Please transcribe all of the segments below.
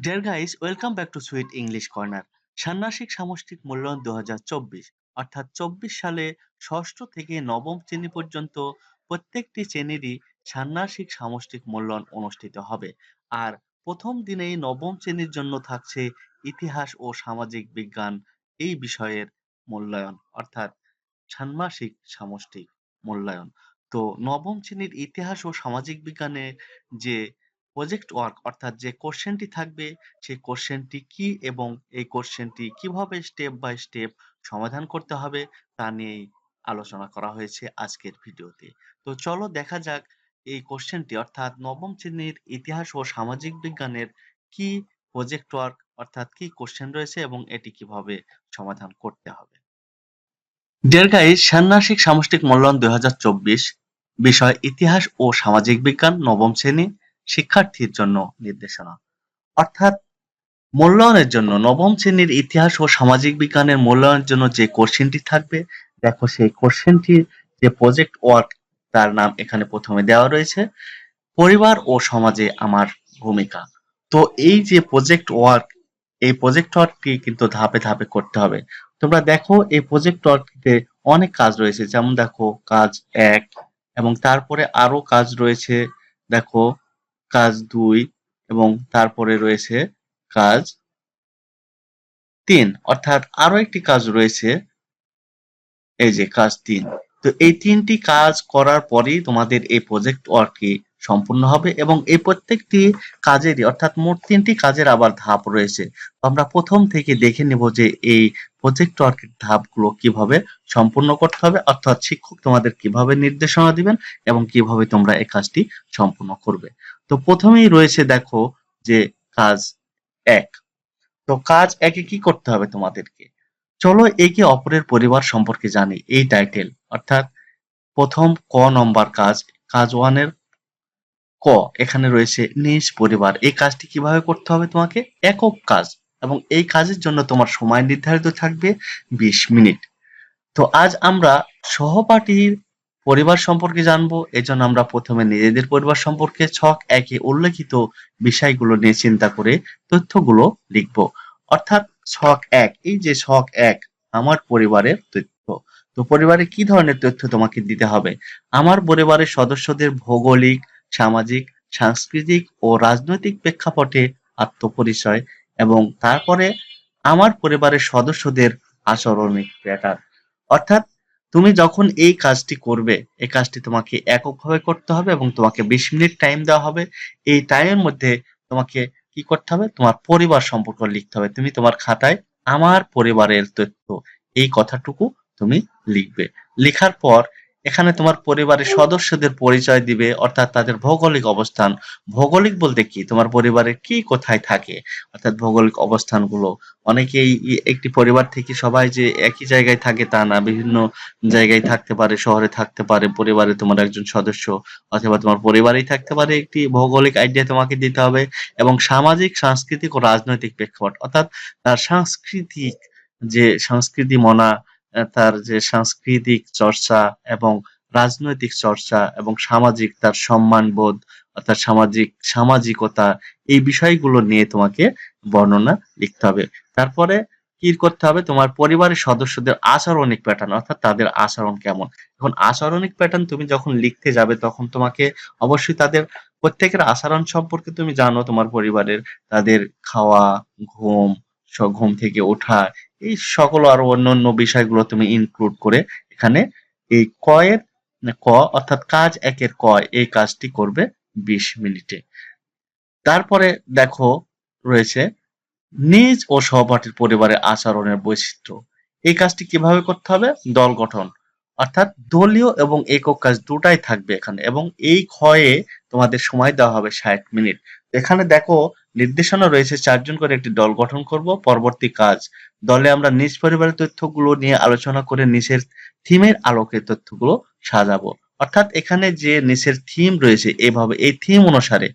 Deer guys, welcome back to sweet English corner. ষান্মাসিক সামষ্টিক মূল্যায়ন ২০২৪ অর্থাৎ ২৪ সালে ষষ্ঠ থেকে নবম শ্রেণী পর্যন্ত প্রত্যেকটি শ্রেণীরই ষান্মাসিক সামষ্টিক মূল্যায়ন অনুষ্ঠিত হবে। আর প্রথম দিনেই নবম শ্রেণীর জন্য থাকছে ইতিহাস ও সামাজিক বিজ্ঞান এই বিষয়ের মূল্যায়ন, অর্থাৎ ষান্মাসিক সামষ্টিক মূল্যায়ন। তো নবম শ্রেণীর ইতিহাস ও সামাজিক বিজ্ঞানে যে প্রজেক্ট ওয়ার্ক অর্থাৎ যে কোশ্চেনটি থাকবে সেই কোশ্চেনটি কি এবং এই কোশ্চেনটি কিভাবে স্টেপ বাই স্টেপ সমাধান করতে হবে তা নিয়েই আলোচনা করা হয়েছে আজকের ভিডিওতে। তো চলো দেখা যাক এই কোশ্চেনটি অর্থাৎ নবম শ্রেণীর ইতিহাস ও সামাজিক বিজ্ঞানের কি প্রজেক্ট ওয়ার্ক অর্থাৎ কি কোশ্চেন রয়েছে এবং এটি কিভাবে সমাধান করতে হবে। ডিয়ার গাইস, ষান্মাসিক সামষ্টিক মূল্যায়ন ২০২৪ বিষয় ইতিহাস ও সামাজিক বিজ্ঞান নবম শ্রেণী শিক্ষার্থীর জন্য নির্দেশনা। অর্থাৎ মূল্যায়নের জন্য নবম শ্রেণীর ইতিহাস ও সামাজিক বিজ্ঞানের মূল্যায়নের জন্য যে কোশ্চেনটি থাকবে, দেখো সেই কোশ্চেনটির যে প্রজেক্ট ওয়ার্ক তার নাম এখানে প্রথমে দেওয়া রয়েছে, পরিবার ও সমাজে আমার ভূমিকা। তো এই যে প্রজেক্ট ওয়ার্ক, এই প্রজেক্ট ওয়ার্কটি কিন্তু ধাপে ধাপে করতে হবে। তোমরা দেখো এই প্রজেক্ট ওয়ার্কটিতে অনেক কাজ রয়েছে, যেমন দেখো কাজ ১ এবং তারপরে আরো কাজ রয়েছে, দেখো কাজ ২ এবং তারপরে রয়েছে কাজ ৩, অর্থাৎ আরো একটি কাজ রয়েছে, এই যে কাজ ৩। তো এই ৩টি কাজ করার পরেই তোমাদের এই প্রজেক্ট ওয়ার্কটি সম্পূর্ণ হবে এবং এই প্রত্যেকটি কাজেরই অর্থাৎ মোট ৩টি কাজের আবার ধাপ রয়েছে। তো আমরা প্রথম থেকে দেখে নেব যে এই প্রজেক্ট ওয়ার্কের ধাপগুলো কিভাবে সম্পূর্ণ করতে হবে, অর্থাৎ শিক্ষক তোমাদের কিভাবে নির্দেশনা দিবেন এবং কিভাবে তোমরা এই কাজটি সম্পূর্ণ করবে। তো প্রথমেই রয়েছে দেখো যে কাজ ১। তো কাজ ১ এ কি করতে হবে তোমাদেরকে? চলো একে অপরের পরিবার সম্পর্কে জানি, এই টাইটেল অর্থাৎ প্রথম ক নম্বর কাজ, কাজ 1 এর ক, এখানে রয়েছে নিজ পরিবার। এই কাজটি কিভাবে করতে হবে তোমাকে? একক কাজ এবং এই কাজের জন্য তোমার সময় নির্ধারিত থাকবে ২০ মিনিট। তো আজ আমরা সহপাঠীর পরিবার সম্পর্কে জানবো, এজন্য আমরা প্রথমে নিজেদের পরিবার সম্পর্কে ছক ১ এ উল্লেখিত বিষয়গুলো নিয়ে চিন্তা করে তথ্যগুলো লিখব। অর্থাৎ ছক ১, এই যে ছক ১ আমার পরিবারের তথ্য। তো পরিবারে কি ধরনের তথ্য তোমাকে দিতে হবে? আমার পরিবারের সদস্যদের ভৌগোলিক, সামাজিক, সাংস্কৃতিক ও রাজনৈতিক প্রেক্ষাপটে আত্মপরিচয় এবং তারপরে আমার পরিবারের সদস্যদের আচরণিক প্যাটার্ন। অর্থাৎ তুমি যখন এই কাজটি করবে, এই কাজটি তোমাকে এককভাবে করতে হবে এবং তোমাকে ২০ মিনিট টাইম দেওয়া হবে। এই টাইমের মধ্যে তোমাকে কি করতে হবে? তোমার পরিবার সম্পর্কে লিখতে হবে। তুমি তোমার খাতায় আমার পরিবারের তথ্য এই কথাটুকু তুমি লিখবে। লিখার পর এখানে তোমার পরিবারের সদস্যদের পরিচয় দিবে, অর্থাৎ তাদের ভৌগোলিক অবস্থান। ভৌগোলিক বলতে কি? তোমার পরিবারে কি কোথায় থাকে, অর্থাৎ ভৌগোলিক অবস্থানগুলো। অনেকেই একটি পরিবার থেকে সবাই যে একই জায়গায় থাকে তা না, বিভিন্ন জায়গায় থাকতে পারে, শহরে থাকতে পারে, পরিবারে তোমার একজন সদস্য অথবা তোমার পরিবারেই থাকতে পারে। একটি ভৌগোলিক আইডিয়া তোমাকে দিতে হবে এবং সামাজিক, সাংস্কৃতিক ও রাজনৈতিক প্রেক্ষাপট, অর্থাৎ তার সাংস্কৃতিক যে সংস্কৃতি মনা, তার যে সাংস্কৃতিক চর্চা এবং রাজনৈতিক চর্চা এবং সামাজিক তার সম্মানবোধ, অর্থাৎ সামাজিকতা, এই বিষয়গুলো নিয়ে তোমাকে বর্ণনা লিখতে হবে। তারপরে কি করতে হবে? তোমার পরিবারের সদস্যদের আচরণিক প্যাটার্ন, অর্থাৎ তাদের আচরণ কেমন। এখন আচরণিক প্যাটার্ন তুমি যখন লিখতে যাবে তখন তোমাকে অবশ্যই তাদের প্রত্যেকের আচরণ সম্পর্কে তুমি জানো, তোমার পরিবারের তাদের খাওয়া, ঘুম, ঘুম থেকে ওঠা, এই সকল আরো অন্যান্য বিষয়গুলো তুমি ইনক্লুড করে এখানে এই ক এর ক অর্থাৎ কাজ ১ এর ক, এই কাজটি করবে ২০ মিনিটে। তারপরে দেখো রয়েছে নিজ ও সহপাঠীর পরিবারের আচরণের বৈচিত্র্য। এই কাজটি কিভাবে করতে হবে? দল গঠন, অর্থাৎ দলীয় এবং একক কাজ দুটাই থাকবে এখানে এবং এই ক্ষয়ে তোমাদের সময় দেওয়া হবে ৬০ মিনিট। এখানে দেখো নির্দেশনা রয়েছে ৪ জন করে একটি দল গঠন করব। পরবর্তী কাজ, দলে আমরা নিজ পরিবারের তথ্যগুলো নিয়ে আলোচনা করে নিচের থিমের আলোকে তথ্যগুলো সাজাবো। অর্থাৎ এখানে যে নিচের থিম রয়েছে এভাবে এই থিম অনুসারে,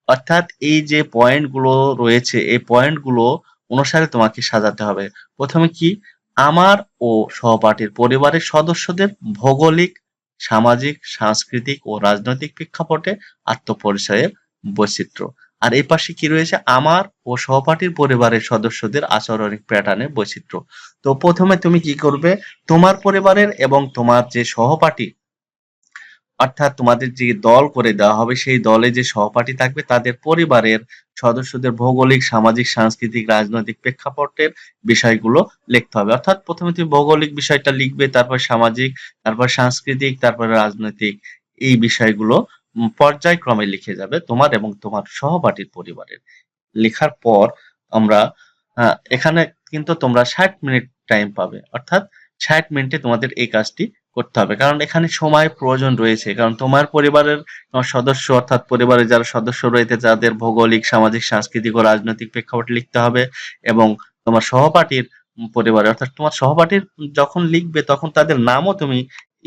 অর্থাৎ এই যে পয়েন্টগুলো রয়েছে এই পয়েন্টগুলো অনুসারে তোমাকে সাজাতে হবে। প্রথমে কি? আমার ও সহপাঠীর পরিবারের সদস্যদের ভৌগোলিক, সামাজিক, সাংস্কৃতিক ও রাজনৈতিক প্রেক্ষাপটে আত্মপরিচয়ের বৈচিত্র্য। আর এই পাশে কি রয়েছে, আমার ও সহপাঠীর পরিবারের সদস্যদের আচরণিক প্যাটার্নের বৈচিত্র্য। তো প্রথমে তুমি কি করবে, তোমার পরিবারের এবং তোমার যে সহপাঠী, অর্থাৎ তোমাদের যে দল করে দেওয়া হবে সেই দলে যে সহপাঠী থাকবে তাদের পরিবারের সদস্যদের ভৌগোলিক, সামাজিক, সাংস্কৃতিক, রাজনৈতিক প্রেক্ষাপটের বিষয়গুলো লিখতে হবে। অর্থাৎ প্রথমে তুমি ভৌগোলিক বিষয়টা লিখবে, তারপর সামাজিক, তারপর সাংস্কৃতিক, তারপর রাজনৈতিক, এই বিষয়গুলো পর্যায়ক্রমে লিখে যাবে তোমার এবং তোমার সহপাঠীর পরিবারের। লেখার পর আমরা এখানে কিন্তু তোমরা 60 মিনিট টাইম পাবে, অর্থাৎ 60 মিনিটে তোমাদের এই কাজটি করতে হবে, কারণ এখানে সময় প্রয়োজন রয়েছে। কারণ তোমার পরিবারের সদস্য, অর্থাৎ পরিবারের যারা সদস্য রয়েছে যাদের ভৌগোলিক, সামাজিক, সাংস্কৃতিক ও রাজনৈতিক প্রেক্ষাপট লিখতে হবে, এবং তোমার সহপাঠীর পরিবারে, অর্থাৎ তোমার সহপাঠীর যখন লিখবে তখন তাদের নামও তুমি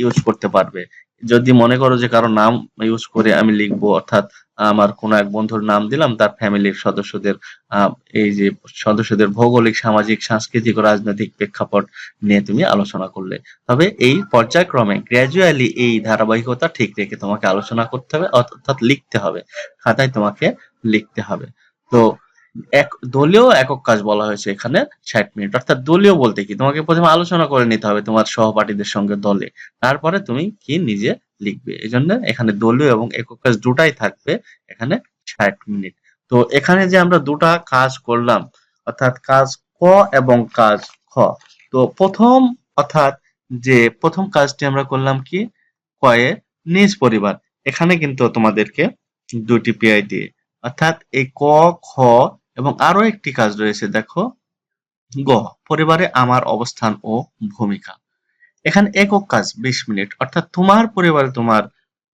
ইউজ করতে পারবে। যদি মনে করো যে কারো নাম ইউজ করে আমি লিখবো, অর্থাৎ আমার কোনো এক বন্ধুর নাম দিলাম, তার ফ্যামিলির সদস্যদের আহ, এই যে সদস্যদের ভৌগোলিক, সামাজিক, সাংস্কৃতিক ও রাজনৈতিক প্রেক্ষাপট নিয়ে তুমি আলোচনা করলে। তবে এই পর্যায়ক্রমে গ্র্যাজুয়ালি এই ধারাবাহিকতা ঠিক রেখে তোমাকে আলোচনা করতে হবে, অর্থাৎ লিখতে হবে, খাতায় তোমাকে লিখতে হবে। তো এক দলীয় একক কাজ বলা হয়েছে এখানে 60 মিনিট। অর্থাৎ দলীয় বলতে কি, তোমাকে প্রথমে আলোচনা করে নিতে হবে তোমার সহপাঠীদের সঙ্গে দলে, তারপরে তুমি কি নিজে লিখবে। এই জন্য এখানে দলীয় এবং একক কাজ দুটাই থাকবে এখানে 60 মিনিট। তো এখানে যে আমরা দুটা কাজ করলাম, অর্থাৎ কাজ ক এবং কাজ খ। তো প্রথম, অর্থাৎ যে প্রথম কাজটি আমরা করলাম কি, কয়ে নিজ পরিবার। এখানে কিন্তু তোমাদেরকে দুটি পিআই দিয়ে, অর্থাৎ এই ক, খ এবং আরো একটি কাজ রয়েছে দেখো, গ, পরিবারে আমার অবস্থান ও ভূমিকা। এখানে একক কাজ 20 মিনিট, অর্থাৎ তোমার পরিবারে তোমার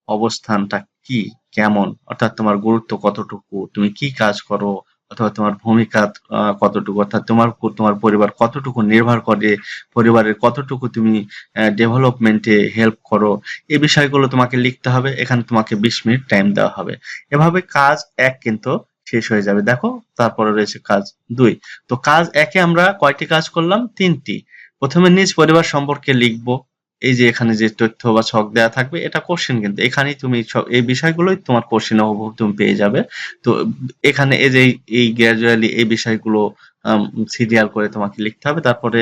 অবস্থানটা কি, কেমন, অর্থাৎ তোমার গুরুত্ব কতটুকু, তুমি কি কাজ করো, অথবা তোমার ভূমিকা কতটুকু, অর্থাৎ তোমার উপর তোমার পরিবার কতটুকু নির্ভর করে, পরিবারের কতটুকু তুমি ডেভেলপমেন্টে হেল্প করো, এই বিষয়গুলো তোমাকে লিখতে হবে। এখানে তোমাকে 20 মিনিট টাইম দেওয়া হবে। এভাবে কাজ এক কিন্তু শেষ হয়ে যাবে। দেখো তারপরে রয়েছে কাজ 2। তো কাজ একে আমরা কয়টি কাজ করলাম, 3টি। প্রথমে নিজ পরিবার সম্পর্কে লিখবো। এই যে এখানে যে তথ্য বা ছক দেওয়া থাকবে এটা কোশ্চেন, কিন্তু এখানেই তুমি এই বিষয়গুলোই তোমার কোশ্চেনে হুবহু তুমি পেয়ে যাবে। তো এখানে এই যে এই গ্র্যাজুয়ালি এই বিষয়গুলো সিরিয়াল করে তোমাকে লিখতে হবে। তারপরে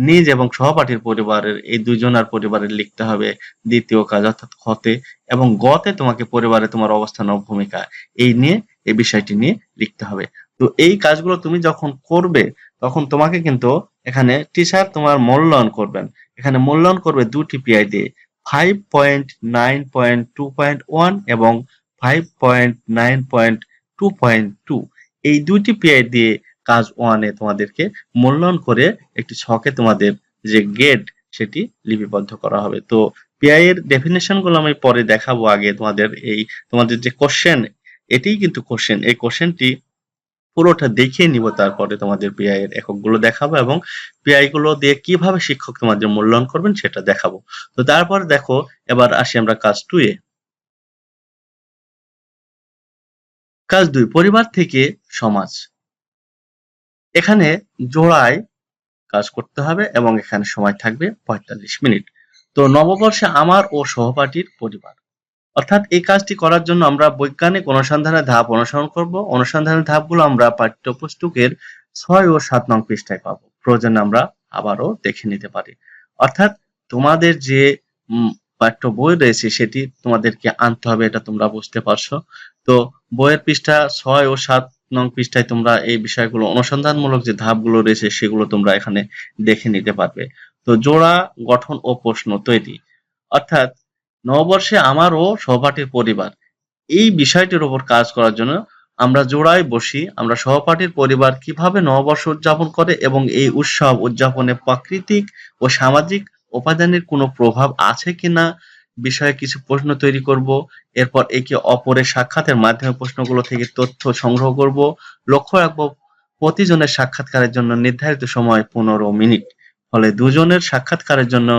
নিজ এবং সহপাঠীর পরিবারের এই দুজনার পরিবারের লিখতে হবে দ্বিতীয় কাজ, অর্থাৎ খতে। এবং গতে তোমাকে পরিবারে তোমার অবস্থান ও ভূমিকা এই নিয়ে, এই বিষয়টি নিয়ে লিখতে হবে। তো এই কাজগুলো তুমি যখন করবে তখন তোমাকে কিন্তু এখানে টিচার তোমার মূল্যায়ন করবেন। এখানে মূল্যায়ন করবে দুটি পিআই দিয়ে, 5.9.2.1 এবং 5.9.2.2। এই দুইটি পিআই দিয়ে কাজ 1-এ তোমাদেরকে মূল্যায়ন করে একটি ছকে তোমাদের যে গ্রেড সেটি লিপিবদ্ধ করা হবে। তো পিআই এর ডেফিনেশন গুলো আমি পরে দেখাবো, আগে তোমাদের এই তোমাদের যে কোশ্চেন, এটিই কিন্তু কোশ্চেন, এই কোশ্চেনটি পুরোটা দেখিয়ে নিব, তারপরে তোমাদের পিআই এর এককগুলো দেখাবো এবং পিআই গুলো দিয়ে কিভাবে শিক্ষক তোমাদের মূল্যায়ন করবেন সেটা দেখাবো। তো তারপর দেখো, এবার আসি আমরা কাজ 2 এ। কাজ 2, পরিবার থেকে সমাজ। এখানে জোড়ায় কাজ করতে হবে এবং এখানে সময় থাকবে 45 মিনিট। তো নববর্ষে আমার ও সহপাঠীর পরিবার, অর্থাৎ এই কাজটি করার জন্য আমরা বৈজ্ঞানিক অনুসন্ধানের ধাপ অনুসরণ করব। অনুসন্ধানের ধাপগুলো আমরা পাঠ্যপুস্তকের 6 ও 7 নং পৃষ্ঠায় পাবো। প্রয়োজনে আমরা আবারও দেখে নিতে পারি। অর্থাৎ তোমাদের যে পাঠ্য বই রয়েছে সেটি তোমাদেরকে আনতে হবে, এটা তোমরা বুঝতে পারছো। তো বইয়ের পৃষ্ঠা 6 ও 7 নং পৃষ্ঠায় তোমরা এই বিষয়গুলো, অনুসন্ধানমূলক যে ধাপগুলো রয়েছে সেগুলো তোমরা এখানে দেখে নিতে পারবে। তো জোড়া গঠন ও প্রশ্ন তৈরি, অর্থাৎ নববর্ষে আমার ও সহপাঠীর পরিবার, এই বিষয়টির উপর কাজ করার জন্য আমরা জোড়ায় বসি। আমরা সহপাঠীর পরিবার কিভাবে নববর্ষ উদযাপন করে এবং এই উৎসব উদযাপনে প্রাকৃতিক ও সামাজিক উপাদানের কোনো প্রভাব আছে কিনা বিষয়ে কিছু প্রশ্ন তৈরি করব। এরপর একে অপরের সাক্ষাতের মাধ্যমে প্রশ্নগুলো থেকে তথ্য সংগ্রহ করব। লক্ষ্য রাখবো প্রতিজনের সাক্ষাৎকারের জন্য নির্ধারিত সময় 15 মিনিট। ফলে দুজনের সাক্ষাৎকারের জন্য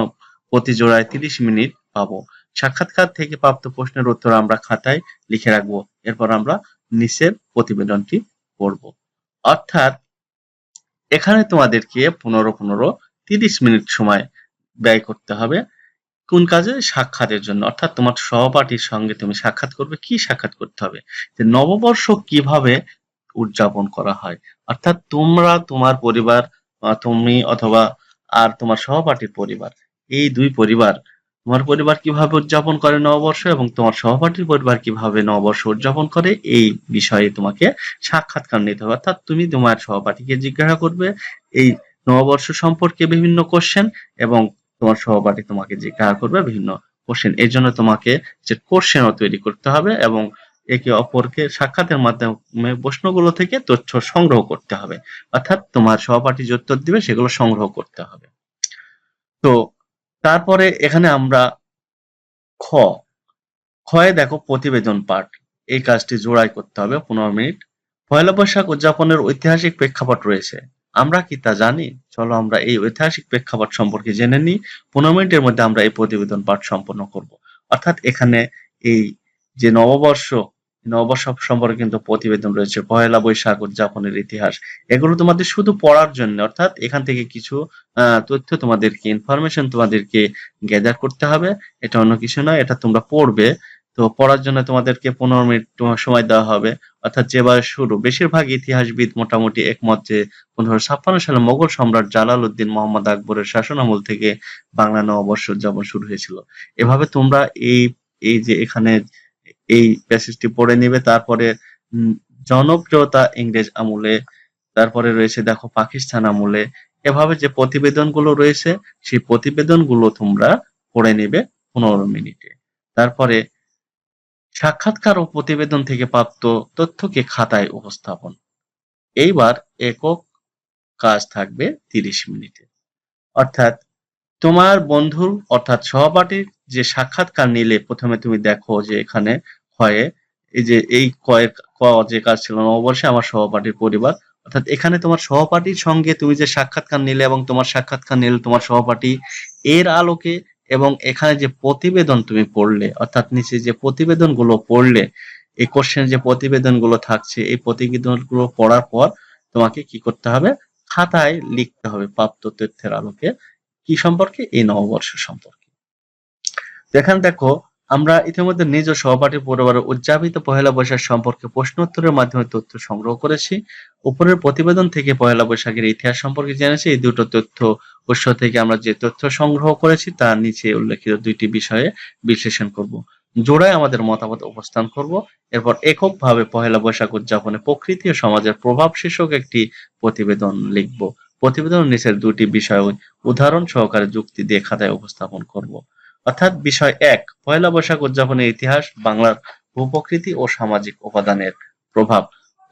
প্রতি জোড়ায় 30 মিনিট পাবো। সাক্ষাৎকার থেকে প্রাপ্ত প্রশ্নের উত্তর আমরা খাতায় লিখে রাখবো। এরপর আমরা নিচের প্রতিবেদনটি পড়ব। অর্থাৎ এখানে তোমাদেরকে 15-15 30 মিনিট সময় ব্যয় করতে হবে কোন কাজে? সাক্ষাতের জন্য। অর্থাৎ তোমার সহপাঠীর সঙ্গে তুমি সাক্ষাৎ করবে। কি সাক্ষাৎ করতে হবে? যে নববর্ষ কিভাবে উদযাপন করা হয়? অর্থাৎ তোমরা, তোমার পরিবার, তুমি অথবা আর তোমার সহপাঠীর পরিবার, এই ২ পরিবার, তোমার পরিবার কিভাবে উদযাপন করে নববর্ষ এবং তোমার সহপাঠীর পরিবার কিভাবে নববর্ষ উদযাপন করে, এই বিষয়ে তোমাকে সাক্ষাৎকার নিতে হবে। অর্থাৎ তুমি তোমার সহপাঠীকে জিজ্ঞাসা করবে এই নববর্ষ সম্পর্কে বিভিন্ন কোশ্চেন, এবং তোমার সহপাঠী তোমাকে জিজ্ঞাসা করবে বিভিন্ন কোশ্চেন। এর জন্য তোমাকে যে কোশ্চেনও তৈরি করতে হবে এবং একে অপরকে সাক্ষাতের মাধ্যমে প্রশ্নগুলো থেকে তথ্য সংগ্রহ করতে হবে। অর্থাৎ তোমার সহপাঠী যে উত্তর দিবে সেগুলো সংগ্রহ করতে হবে। তো তারপরে এখানে আমরা খ, ক্ষয়ে দেখো প্রতিবেদন পাঠ। এই কাজটি জোড়ায় করতে হবে 15 মিনিট। পয়লা বৈশাখ উদযাপনের ঐতিহাসিক প্রেক্ষাপট রয়েছে। আমরা কি তা জানি? চলো আমরা এই ঐতিহাসিক প্রেক্ষাপট সম্পর্কে জেনে নিই। 15 মিনিটের মধ্যে আমরা এই প্রতিবেদন পাঠ সম্পন্ন করব। অর্থাৎ এখানে এই যে নববর্ষ সম্পর্কে কিন্তু প্রতিবেদন রয়েছে। পহেলা বৈশাখ উদযাপনের ইতিহাস। এগুলো তোমাদের শুধু পড়ার জন্য, অর্থাৎ এখান থেকে কিছু তথ্য তোমাদেরকে, ইনফরমেশন তোমাদেরকে গ্যাদার করতে হবে। এটা অন্য কিছু নয়, এটা তোমরা পড়বে। তো পড়ার জন্য তোমাদেরকে 15 মিনিট তোমার সময় দেওয়া হবে। অর্থাৎ যেভাবে শুরু, বেশিরভাগ ইতিহাসবিদ মোটামুটি একমত যে 1556 সালে মোগল সম্রাট জালালউদ্দিন মোহাম্মদ আকবরের শাসনামল থেকে বাংলা নববর্ষ উদযাপন শুরু হয়েছিল। এভাবে তোমরা এই এই যে এখানে এই প্যাসেজটি পড়ে নিবে। তারপরে উম, জনপ্রিয়তা ইংরেজ আমলে, তারপরে রয়েছে দেখো পাকিস্তান আমলে। এভাবে যে প্রতিবেদনগুলো রয়েছে সেই প্রতিবেদনগুলো তোমরা পড়ে নিবে 15 মিনিটে। তারপরে সাক্ষাৎকার ও প্রতিবেদন থেকে প্রাপ্ত তথ্যকে খাতায় উপস্থাপন। এইবার একক কাজ থাকবে 30 মিনিটে। অর্থাৎ তোমার বন্ধুর অর্থাৎ সহপাঠীর যে সাক্ষাৎকার নিলে প্রথমে তুমি দেখো যে এখানে হয় এই যে এই কয়েক ক যে কাজ ছিল নববর্ষে আমার সহপাঠীর পরিবার। অর্থাৎ এখানে তোমার সহপাঠীর সঙ্গে তুমি যে সাক্ষাৎকার নিলে এবং তোমার সাক্ষাৎকার নিলে তোমার সহপাঠী, এর আলোকে এবং এখানে যে প্রতিবেদন তুমি পড়লে, অর্থাৎ নিচে যে প্রতিবেদনগুলো পড়লে, এই কোশ্চেন যে প্রতিবেদনগুলো থাকছে এই প্রতিবেদনগুলো পড়ার পর তোমাকে কি করতে হবে? খাতায় লিখতে হবে প্রাপ্ত তথ্যের আলোকে। কি সম্পর্কে? এই নববর্ষ সম্পর্কে। এখানে দেখো আমরা ইতিমধ্যে নিজ ও সহপাঠী পরিবারের উদযাপিত পহেলা বৈশাখ সম্পর্কে প্রশ্ন উত্তরের মাধ্যমে তথ্য সংগ্রহ করেছি। উপরের প্রতিবেদন থেকে পহেলা বৈশাখের ইতিহাস সম্পর্কে জেনেছি। এই দুটো তথ্য উৎস থেকে আমরা যে তথ্য সংগ্রহ করেছি তার নিচে উল্লেখিত 2টি বিষয়ে বিশ্লেষণ করব। জোড়ায় আমাদের মতামত উপস্থান করব। এরপর এককভাবে পহেলা বৈশাখ উদযাপনে প্রকৃতি ও সমাজের প্রভাব শীর্ষক একটি প্রতিবেদন লিখব। প্রতিবেদনের নিচের 2টি বিষয় উদাহরণ সহকারে যুক্তি দিয়ে খাতায় উপস্থাপন করব। অর্থাৎ বিষয় 1, পয়লা বৈশাখ উদযাপনের ইতিহাস, বাংলার ভূপ্রকৃতি ও সামাজিক উপাদানের প্রভাব।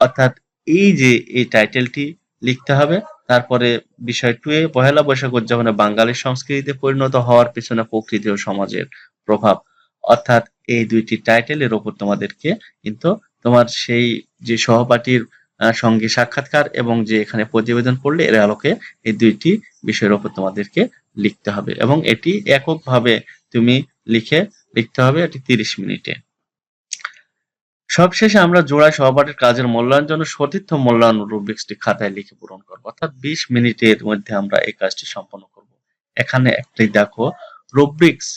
অর্থাৎ এই যে এই টাইটেলটি লিখতে হবে। তারপরে বিষয় 2 এ পহেলা বৈশাখ উদযাপনে বাঙালির সংস্কৃতিতে পরিণত হওয়ার পিছনে প্রকৃতি ও সমাজের প্রভাব। অর্থাৎ এই 2টি টাইটেলের উপর তোমাদেরকে কিন্তু তোমার সেই যে সহপাঠীর সঙ্গে সাক্ষাৎকার এবং যে এখানে প্রতিবেদন পড়লে এর আলোকে এই 2টি বিষয়ের উপর তোমাদেরকে লিখতে হবে এবং এটি এককভাবে তুমি লিখতে হবে এটি 30 মিনিটে। সবশেষে আমরা জোড়ায় সহপাঠীর কাজের মূল্যায়নের জন্য সতীর্থ মূল্যায়ন রুব্রিক্সটি খাতায় লিখে পূরণ করব। অর্থাৎ 20 মিনিটের মধ্যে আমরা এই কাজটি সম্পন্ন করব। এখানে একটি দেখো রুব্রিক্স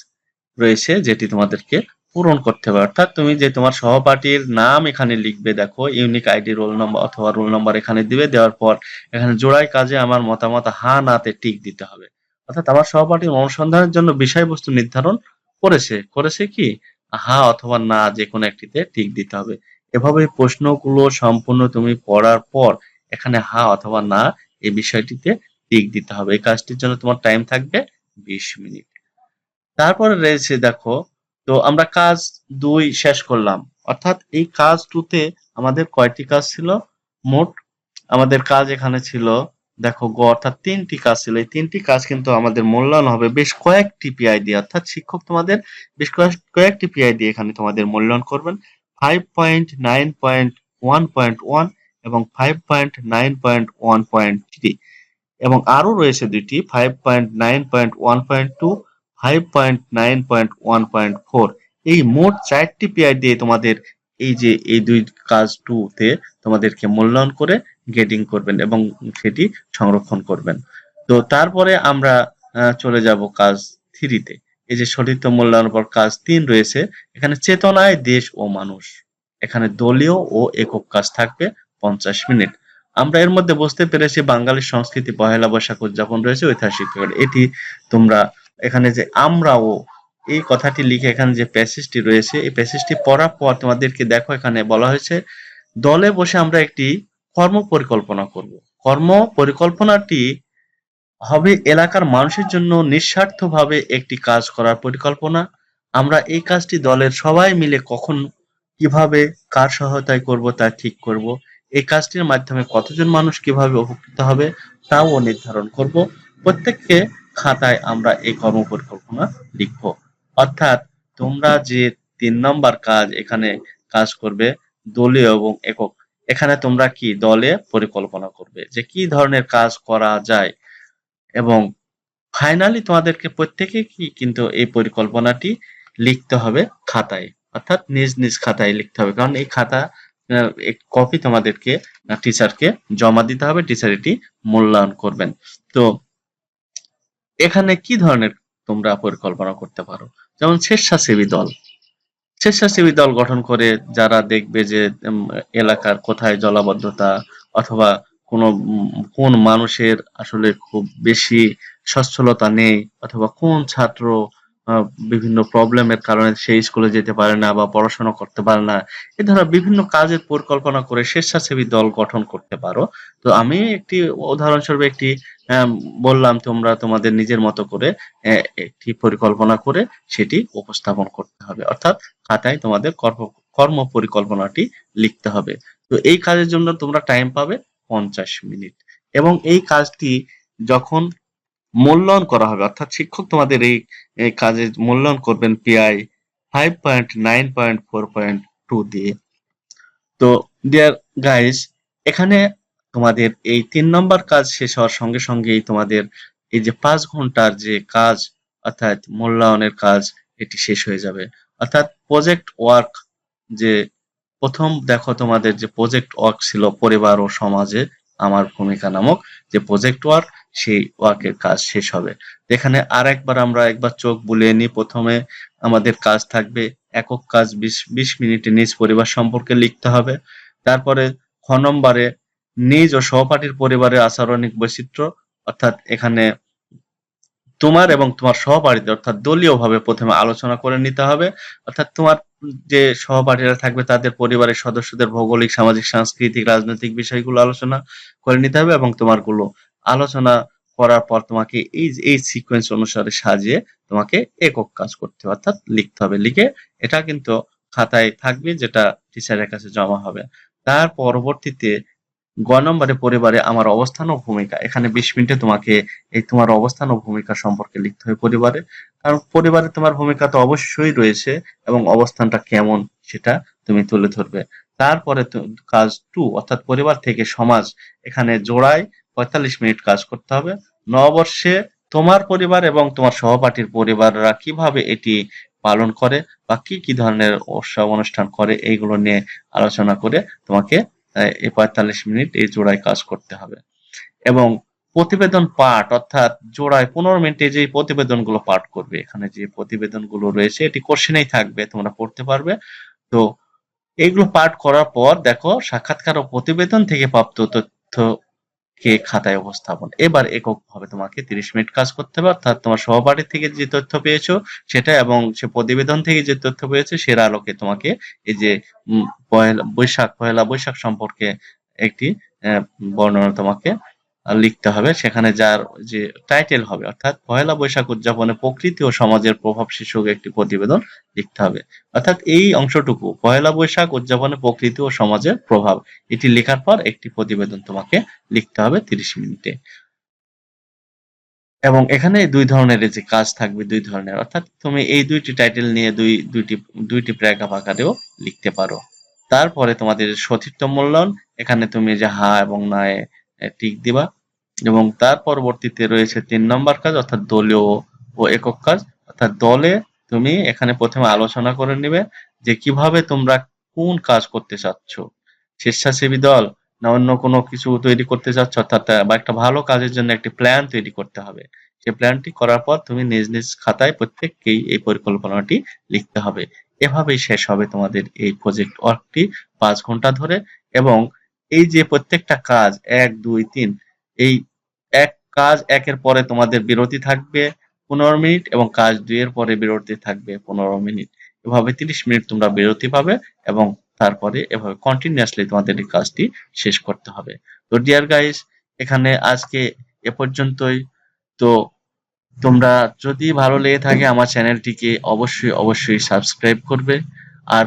রয়েছে যেটি তোমাদেরকে পূরণ করতে হবে। অর্থাৎ তুমি যে তোমার সহপাঠীর নাম এখানে লিখবে, দেখো ইউনিক আইডি, রোল নম্বর অথবা রোল নম্বর এখানে দিবে। দেওয়ার পর এখানে জোড়ায় কাজে আমার মতামত হ্যাঁ নাতে টিক দিতে হবে। অর্থাৎ আমার সহপাঠীর অনুসন্ধানের জন্য বিষয়বস্তু নির্ধারণ করেছে কি হ্যাঁ অথবা না, যে কোনো একটিতে টিক দিতে হবে। এভাবে প্রশ্নগুলো সম্পূর্ণ তুমি পড়ার পর এখানে হ্যাঁ অথবা না এই বিষয়টিতে টিক দিতে হবে। এই কাজটির জন্য তোমার টাইম থাকবে 20 মিনিট। তারপরে রয়েছে দেখো, তো আমরা কাজ 2 শেষ করলাম। অর্থাৎ এই কাজ 2 তে আমাদের কয়টি কাজ ছিল? মোট আমাদের কাজ এখানে ছিল দেখো অর্থাৎ 3টি কাজ ছিল। এই 3টি কাজ কিন্তু আমাদের মূল্যায়ন হবে বেশ কয়েকটি পিআই দিয়ে। অর্থাৎ শিক্ষক তোমাদের বেশ কয়েকটি পিআই দিয়ে এখানে তোমাদের মূল্যায়ন করবেন। 5.9.1.1 এবং 5.9.1.3 এবং আরো রয়েছে 2টি 5.9.1.2, 5.9.1.4। এই মোট 4টি পিআই দিয়ে তোমাদের এই যে এই কাজ 2 তে তোমাদেরকে মূল্যায়ন করে গ্রেডিং করবেন এবং সেটি সংরক্ষণ করবেন। তো তারপরে আমরা চলে যাব কাজ 3 তে। এই যে সতীর্থ মূল্যায়নের পর কাজ ৩ রয়েছে, এখানে চেতনায় দেশ ও মানুষ। এখানে দলীয় ও একক কাজ থাকবে ৫০ মিনিট। আমরা এর মধ্যে বুঝতে পেরেছি বাঙালি সংস্কৃতি পহেলা বৈশাখ উদযাপন রয়েছে ঐতিহাসিক ব্যাপার। এটি তোমরা এখানে যে আমরাও এই কথাটি লিখে এখানে যে প্যাসেজটি রয়েছে এই প্যাসেজটি পড়ার পর তোমাদেরকে দেখো এখানে বলা হয়েছে দলে বসে আমরা একটি কর্ম পরিকল্পনা করব। কর্ম পরিকল্পনাটি হবে এলাকার মানুষের জন্য নিঃস্বার্থভাবে একটি কাজ করার পরিকল্পনা। আমরা এই কাজটি দলের সবাই মিলে কখন, কিভাবে, কার সহায়তায় করব তা ঠিক করব। এই কাজটির মাধ্যমে কতজন মানুষ কিভাবে উপকৃত হবে তাও নির্ধারণ করব। প্রত্যেককে খাতায় আমরা এই কর্ম পরিকল্পনা লিখব। অর্থাৎ তোমরা যে ৩ নম্বর কাজ এখানে কাজ করবে দলীয় এবং একক। এখানে তোমরা কি দলে পরিকল্পনা করবে যে কি ধরনের কাজ করা যায় এবং ফাইনালি তোমাদেরকে প্রত্যেকে কি কিন্তু এই পরিকল্পনাটি লিখতে হবে খাতায়, অর্থাৎ নিজ নিজ খাতায় লিখতে হবে, কারণ এই খাতা কপি তোমাদেরকে টিচারকে জমা দিতে হবে, টিচার এটি মূল্যায়ন করবেন। তো এখানে কি ধরনের তোমরা পরিকল্পনা করতে পারো, যেমন স্বেচ্ছাসেবী দল। স্বেচ্ছাসেবী দল গঠন করে যারা দেখবে যে এলাকার কোথায় জলাবদ্ধতা অথবা কোনো কোন মানুষের আসলে খুব বেশি সচ্ছলতা নেই অথবা কোন ছাত্র বিভিন্ন প্রবলেমের কারণে সেই স্কুলে যেতে পারে না বা পড়াশোনা করতে পারে না, এ ধরনের বিভিন্ন কাজের পরিকল্পনা করে স্বেচ্ছাসেবী দল গঠন করতে পারো। তো আমি একটি উদাহরণস্বরূপ একটি বললাম, তোমরা তোমাদের নিজের মতো করে একটি পরিকল্পনা করে সেটি উপস্থাপন করতে হবে, অর্থাৎ খাতায় তোমাদের কর্ম পরিকল্পনাটি লিখতে হবে। তো এই কাজের জন্য তোমরা টাইম পাবে ৫০ মিনিট এবং এই কাজটি যখন মূল্যায়ন করা হবে, অর্থাৎ শিক্ষক তোমাদের এই কাজের মূল্যায়ন করবেন পিআই 5.9.4.2 দিয়ে। তো ডিয়ার গাইস, এখানে তোমাদের এই ৩ নম্বর কাজ শেষ হওয়ার সঙ্গে সঙ্গেই তোমাদের এই যে ৫ ঘন্টার যে কাজ অর্থাৎ মূল্যায়নের কাজ এটি শেষ হয়ে যাবে। অর্থাৎ প্রজেক্ট ওয়ার্ক, যে প্রথম দেখো তোমাদের যে প্রজেক্ট ওয়ার্ক ছিল পরিবার ও সমাজে আমার ভূমিকা নামক যে প্রজেক্ট ওয়ার্ক, সেই ওয়ার্কের কাজ শেষ হবে। এখানে আরেকবার আমরা একবার চোখ বুলিয়ে নিই। প্রথমে আমাদের কাজ থাকবে একক কাজ ২০ মিনিটে নিজ পরিবার সম্পর্কে লিখতে হবে। তারপরে খ নম্বরে নিজ ও সহপাঠীর পরিবারের আচরণিক বৈচিত্র্য, অর্থাৎ এখানে তোমার এবং তোমার সহপাঠীদের অর্থাৎ দলীয়ভাবে প্রথমে আলোচনা করে নিতে হবে। অর্থাৎ তোমার যে সহপাঠীরা থাকবে তাদের পরিবারের সদস্যদের ভৌগোলিক, সামাজিক, সাংস্কৃতিক, রাজনৈতিক বিষয়গুলো আলোচনা করে নিতে হবে এবং তোমারগুলো আলোচনা করার পর তোমাকে এই সিকোয়েন্স অনুসারে সাজিয়ে তোমাকে একক কাজ করতে হবে, অর্থাৎ লিখতে হবে। লিখে এটা কিন্তু খাতায় থাকবে, যেটা টিচারের কাছে জমা হবে। তার পরবর্তীতে গ নম্বরে পরিবারে আমার অবস্থান ও ভূমিকা। এখানে ২০ মিনিটে তোমাকে এই তোমার অবস্থান ও ভূমিকা সম্পর্কে লিখতে হবে পরিবারে। কারণ পরিবারে তোমার ভূমিকা তো অবশ্যই রয়েছে এবং অবস্থানটা কেমন সেটা তুমি তুলে ধরবে। তারপরে কাজ ২ অর্থাৎ পরিবার থেকে সমাজ। এখানে জোড়ায় ৪৫ মিনিট কাজ করতে হবে। নববর্ষে তোমার পরিবার এবং তোমার সহপাঠীর পরিবাররা কিভাবে এটি পালন করে বা কি ধরনের উৎসব অনুষ্ঠান করে এইগুলো নিয়ে আলোচনা করে তোমাকে এই ৪৫ মিনিট এই জোড়ায় কাজ করতে হবে। এবং প্রতিবেদন পাঠ অর্থাৎ জোড়ায় ১৫ মিনিটে যে প্রতিবেদনগুলো পাঠ করবে, এখানে যে প্রতিবেদনগুলো রয়েছে এটি কোশ্চেনেই থাকবে, তোমরা পড়তে পারবে। তো এইগুলো পাঠ করার পর দেখো সাক্ষাৎকার ও প্রতিবেদন থেকে প্রাপ্ত তথ্যকে খাতায় উপস্থাপন। এবার এককভাবে তোমাকে ৩০ মিনিট কাজ করতে হবে, অর্থাৎ তোমার সহপাঠী থেকে যে তথ্য পেয়েছো সেটা এবং সে প্রতিবেদন থেকে যে তথ্য পেয়েছে সের আলোকে তোমাকে এই যে পহেলা বৈশাখ সম্পর্কে একটি বর্ণনা তোমাকে লিখতে হবে। সেখানে যার যে টাইটেল হবে অর্থাৎ পহেলা বৈশাখ উদযাপনে প্রকৃতি ও সমাজের প্রভাব শীর্ষক একটি প্রতিবেদন লিখতে হবে। অর্থাৎ এই অংশটুকু পহেলা বৈশাখ উদযাপনে প্রকৃতি ও সমাজের প্রভাব, এটি লেখার পর একটি প্রতিবেদন তোমাকে লিখতে হবে ৩০ মিনিটে। এবং এখানে ২ ধরনের যে কাজ থাকবে, ২ ধরনের, অর্থাৎ তুমি এই ২টি টাইটেল নিয়ে দুইটি প্যারাগ্রাফ আকারেও লিখতে পারো। তারপরে তোমাদের সতীর্থ মূল্যায়ন। এখানে তুমি যে হা এবং না এ টিক দিবা এবং তার পরবর্তীতে রয়েছে ৩ নম্বর কাজ অর্থাৎ দলীয় ও একক কাজ। অর্থাৎ দলে তুমি এখানে প্রথমে আলোচনা করে নিবে যে কিভাবে তোমরা কোন কাজ করতে চাচ্ছ। স্বেচ্ছাসেবী দল না অন্য কোনো কিছু তৈরি করতে চাচ্ছ, অর্থাৎ বা একটা ভালো কাজের জন্য একটি প্ল্যান তৈরি করতে হবে। সেই প্ল্যানটি করার পর তুমি নিজ নিজ খাতায় প্রত্যেককেই এই পরিকল্পনাটি লিখতে হবে। এভাবেই শেষ হবে তোমাদের এই প্রজেক্ট ওয়ার্কটি ৫ ঘন্টা ধরে। এবং এই যে প্রত্যেকটা কাজ ১, ২, ৩, এই কাজ ১ এর পরে তোমাদের বিরতি থাকবে ১৫ মিনিট এবং কাজ ২ এর পরে বিরতি থাকবে ১৫ মিনিট। এভাবে ৩০ মিনিট তোমরা বিরতি পাবে এবং তারপরে এভাবে কন্টিনিউয়াসলি তোমাদের এই কাজটি শেষ করতে হবে। তো ডিয়ার গাইস, এখানে আজকে এ পর্যন্তই। তো তোমরা যদি ভালো লেগে থাকে আমার চ্যানেলটিকে অবশ্যই সাবস্ক্রাইব করবে। আর